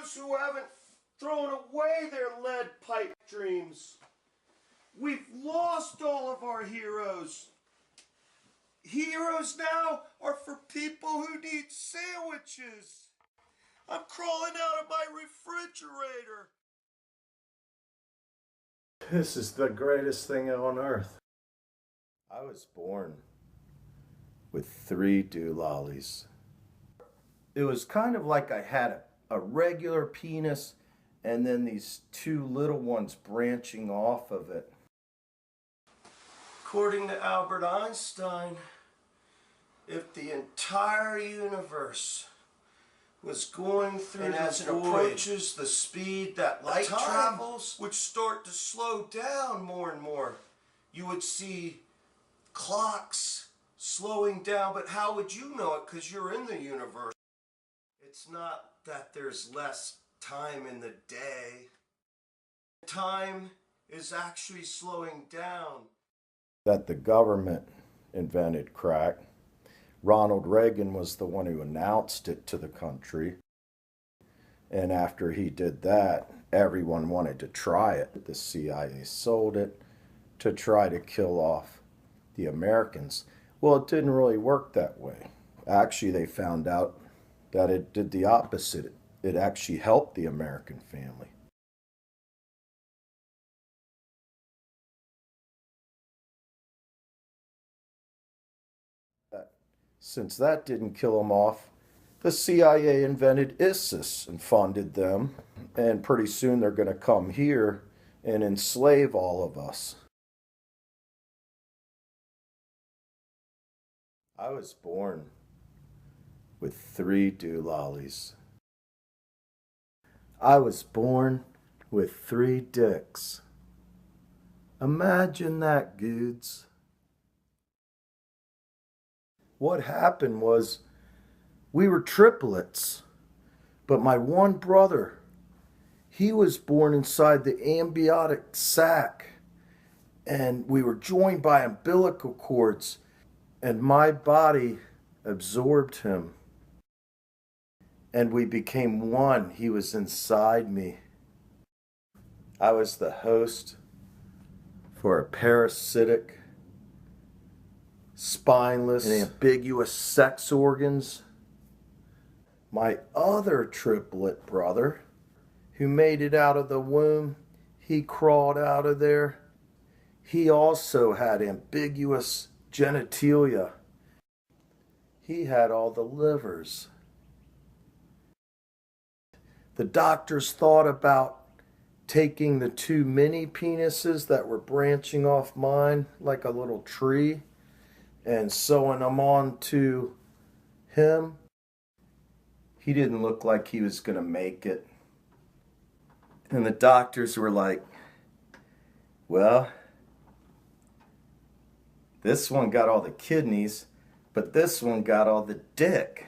those who haven't thrown away their lead pipe dreams. We've lost all of our heroes. Heroes now are for people who need sandwiches. I'm crawling out of my refrigerator. This is the greatest thing on earth. I was born with 3 doolallys. It was kind of like I had a regular penis and then these 2 little ones branching off of it. According to Albert Einstein, if the entire universe was going through and as it approaches the speed that light travels, would start to slow down more and more. You would see clocks slowing down, but how would you know it? Because you're in the universe. It's not that there's less time in the day. Time is actually slowing down. That the government invented crack. Ronald Reagan was the one who announced it to the country. And after he did that, everyone wanted to try it. The CIA sold it to try to kill off the Americans. Well, it didn't really work that way. Actually, they found out that it did the opposite. It actually helped the American family. Since that didn't kill them off, the CIA invented ISIS and funded them, and pretty soon they're going to come here and enslave all of us. I was born with 3 doolallys. I was born with 3 dicks. Imagine that, dudes. What happened was we were triplets, but my one brother, he was born inside the amniotic sac, and we were joined by umbilical cords, and my body absorbed him, and we became one. He was inside me. I was the host for a parasitic, spineless, and ambiguous sex organs. My other triplet brother, who made it out of the womb, he crawled out of there. He also had ambiguous genitalia. He had all the livers. The doctors thought about taking the 2 mini penises that were branching off mine like a little tree and sewing them on to him. He didn't look like he was going to make it. And the doctors were like, well, this one got all the kidneys, but this one got all the dick.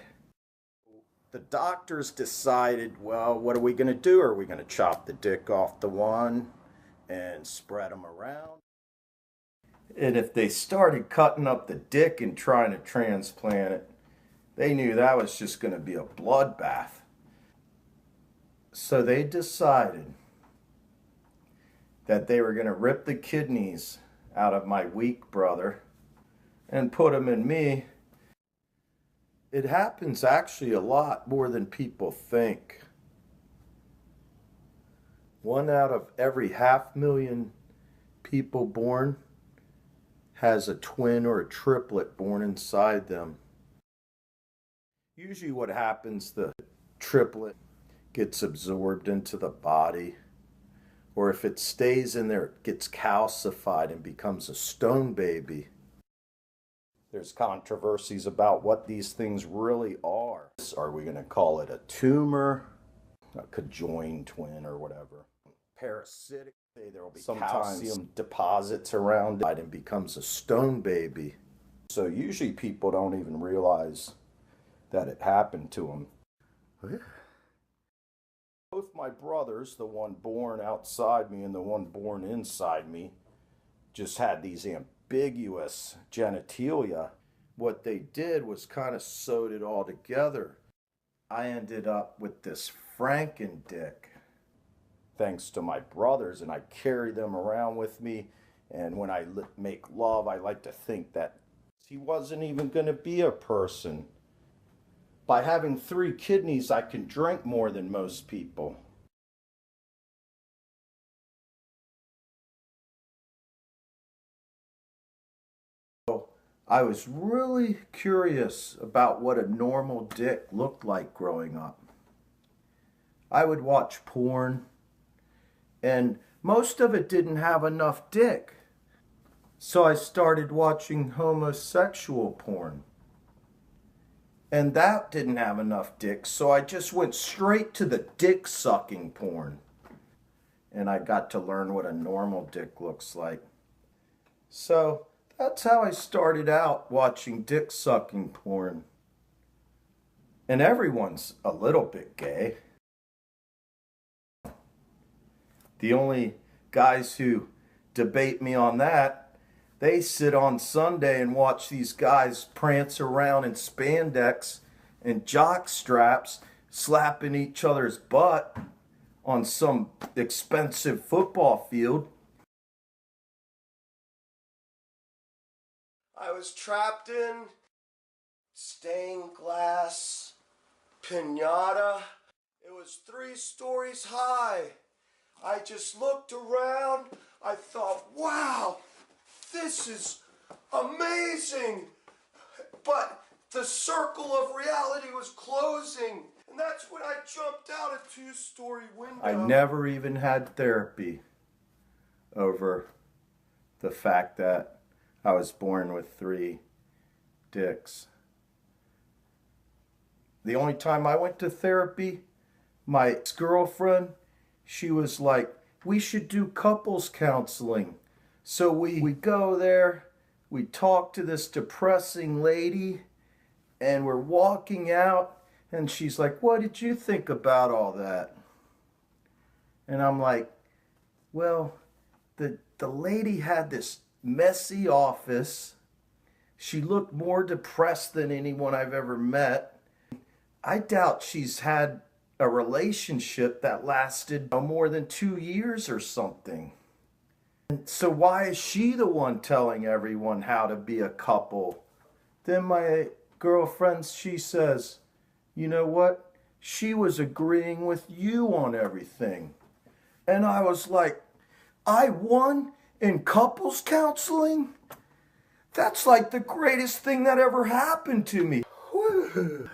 The doctors decided, well, what are we going to do? Are we going to chop the dick off the one and spread them around? And if they started cutting up the dick and trying to transplant it, they knew that was just going to be a bloodbath. So they decided that they were going to rip the kidneys out of my weak brother and put them in me. It happens actually a lot more than people think. 1 out of every 500,000 people born has a twin or a triplet born inside them. Usually what happens, the triplet gets absorbed into the body, or if it stays in there, it gets calcified and becomes a stone baby. There's controversies about what these things really are. Are we going to call it a tumor, a conjoined twin, or whatever? Parasitic, there will be calcium deposits around it and becomes a stone baby. So usually people don't even realize that it happened to them. Both my brothers, the one born outside me and the one born inside me, just had these ambiguous genitalia. What they did was kind of sewed it all together. I ended up with this Franken dick. Thanks to my brothers, and I carry them around with me. And when I make love, I like to think that he wasn't even going to be a person. By having 3 kidneys, I can drink more than most people. I was really curious about what a normal dick looked like growing up. I would watch porn, and most of it didn't have enough dick. So I started watching homosexual porn. And that didn't have enough dick, so I just went straight to the dick-sucking porn. And I got to learn what a normal dick looks like. So that's how I started out watching dick-sucking porn. And everyone's a little bit gay. The only guys who debate me on that, they sit on Sunday and watch these guys prance around in spandex and jock straps, slapping each other's butt on some expensive football field. I was trapped in stained glass piñata. It was 3 stories high. I just looked around. I thought, wow, this is amazing. But the circle of reality was closing. And that's when I jumped out a 2-story window. I never even had therapy over the fact that I was born with 3 dicks. The only time I went to therapy, my ex-girlfriend, she was like, we should do couples counseling. So we go there, we talk to this depressing lady, and we're walking out, and she's like, what did you think about all that? And I'm like, well, the lady had this messy office. She looked more depressed than anyone I've ever met. I doubt she's had a relationship that lasted more than 2 years or something. And so why is she the one telling everyone how to be a couple? Then my girlfriend, she says, you know what? She was agreeing with you on everything. And I was like, I won in couples counseling? That's like the greatest thing that ever happened to me. Whew.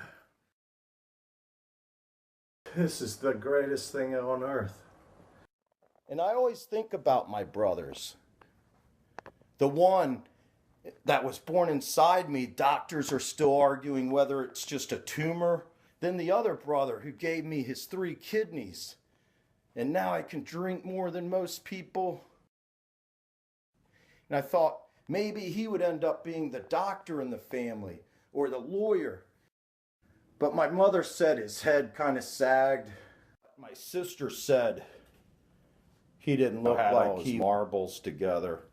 This is the greatest thing on earth. And I always think about my brothers. The one that was born inside me, doctors are still arguing whether it's just a tumor. Then the other brother who gave me his 3 kidneys. And now I can drink more than most people. And I thought maybe he would end up being the doctor in the family or the lawyer. But my mother said his head kind of sagged. My sister said he didn't look like he marbles together.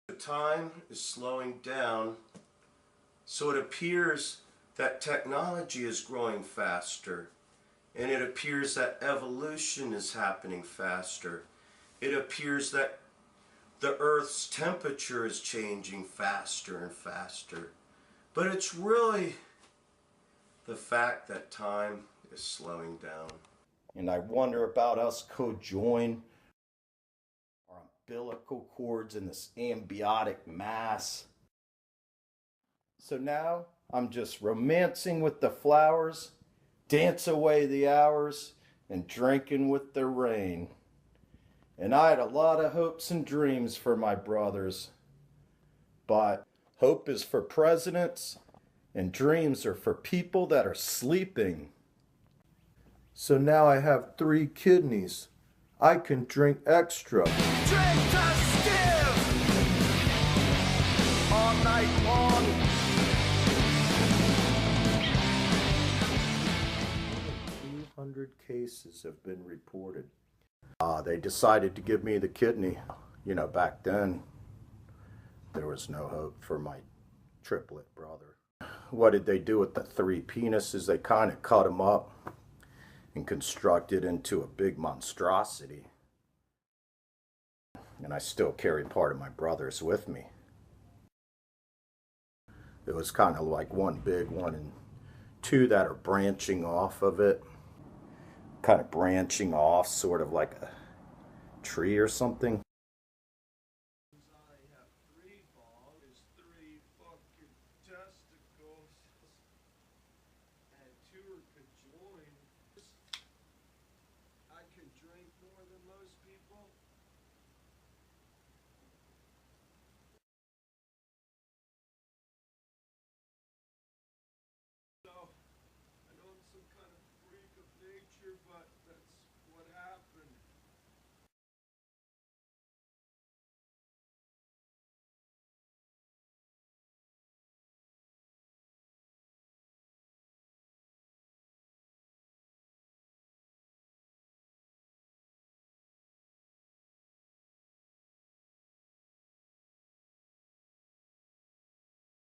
The time is slowing down, so it appears that technology is growing faster, and it appears that evolution is happening faster. It appears that the Earth's temperature is changing faster and faster. But it's really the fact that time is slowing down. And I wonder about us co-join our umbilical cords in this ambiotic mass. So now I'm just romancing with the flowers, dance away the hours, and drinking with the rain. And I had a lot of hopes and dreams for my brothers. But hope is for presidents, and dreams are for people that are sleeping. So now I have 3 kidneys. I can drink extra. Drink to still all night long. 200 cases have been reported. They decided to give me the kidney. You know, back then, there was no hope for my triplet brother. What did they do with the 3 penises? They kind of cut them up and constructed into a big monstrosity. And I still carry part of my brother's with me. It was kind of like one big one and 2 that are branching off of it. Kind of branching off, sort of like a tree or something.